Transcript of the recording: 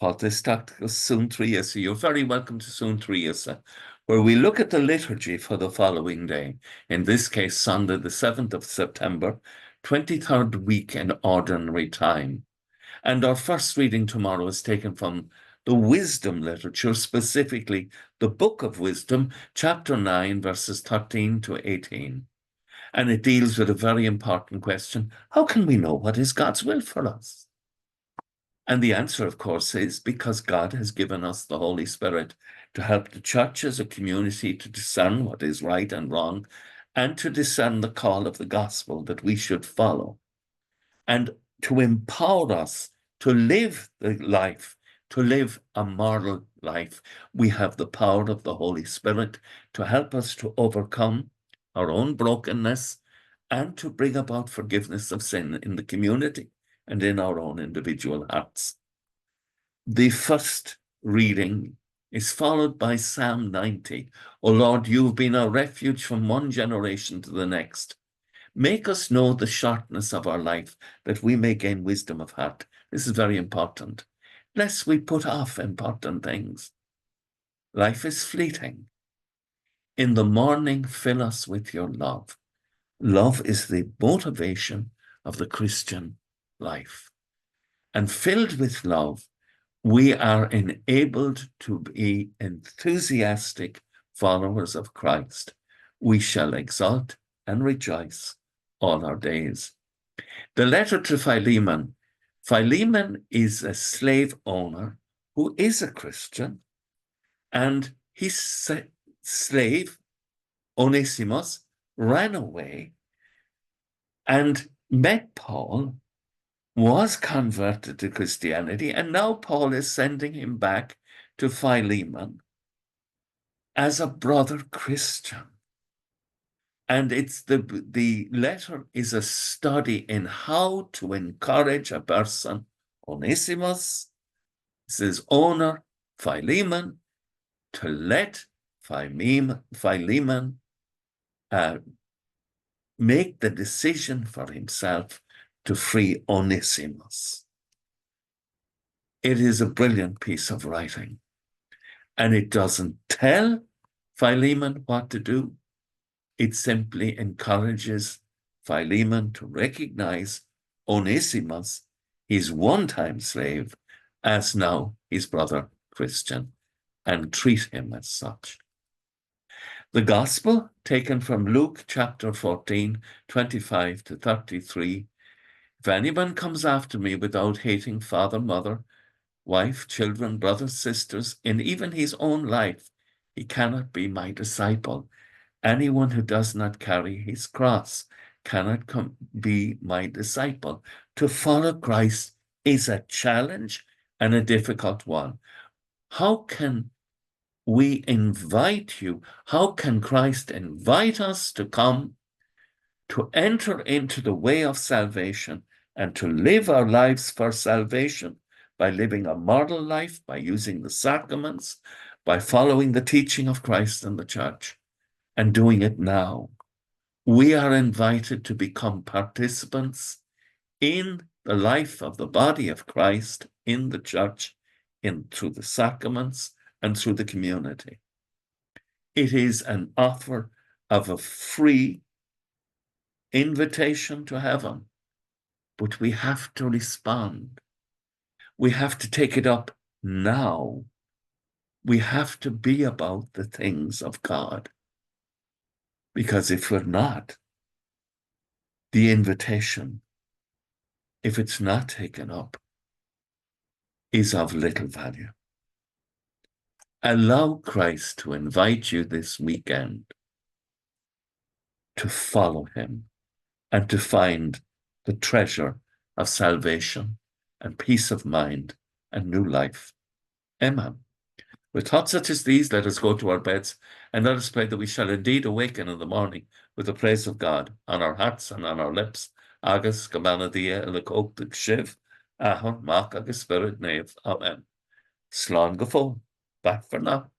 Suantraí Íosa. You're very welcome to Suantraí Íosa, where we look at the liturgy for the following day. In this case, Sunday, the 7th of September, 23rd week in Ordinary Time. And our first reading tomorrow is taken from the Wisdom literature, specifically the Book of Wisdom, chapter 9, verses 13 to 18. And it deals with a very important question: how can we know what is God's will for us? And the answer, of course, is because God has given us the Holy Spirit to help the church as a community to discern what is right and wrong, and to discern the call of the gospel that we should follow, and to empower us to live the life, to live a moral life. We have the power of the Holy Spirit to help us to overcome our own brokenness and to bring about forgiveness of sin in the community and in our own individual hearts. The first reading is followed by Psalm 90. O Lord, you've been our refuge from one generation to the next. Make us know the shortness of our life, that we may gain wisdom of heart. This is very important, lest we put off important things. Life is fleeting. In the morning, fill us with your love. Love is the motivation of the Christian life. And filled with love, we are enabled to be enthusiastic followers of Christ. We shall exult and rejoice all our days. The letter to Philemon. Philemon is a slave owner who is a Christian, and his slave, Onesimus, ran away and met Paul, was converted to Christianity, and now Paul is sending him back to Philemon as a brother Christian. And it's the letter is a study in how to encourage a person, Onesimus, his owner, Philemon, to let Philemon make the decision for himself to free Onesimus. It is a brilliant piece of writing, and it doesn't tell Philemon what to do. It simply encourages Philemon to recognize Onesimus, his one-time slave, as now his brother Christian, and treat him as such. The Gospel, taken from Luke chapter 14, 25 to 33. If anyone comes after me without hating father, mother, wife, children, brothers, sisters, and even his own life, he cannot be my disciple. Anyone who does not carry his cross cannot be my disciple. To follow Christ is a challenge and a difficult one. How can we invite you? How can Christ invite us to come, to enter into the way of salvation and to live our lives for salvation by living a moral life, by using the sacraments, by following the teaching of Christ and the church, and doing it now? We are invited to become participants in the life of the body of Christ in the church, through the sacraments and through the community. It is an offer of a free invitation to heaven, but we have to respond. We have to take it up now. We have to be about the things of God. Because if we're not, the invitation, if it's not taken up, is of little value. Allow Christ to invite you this weekend to follow him and to find the treasure of salvation and peace of mind and new life. Amen. With thoughts such as these, let us go to our beds, and let us pray that we shall indeed awaken in the morning with the praise of God on our hearts and on our lips. Agus gomana dia ilakok the shiv, ahon mak agus spirit nave. Amen. Slán go fóill. Back for now.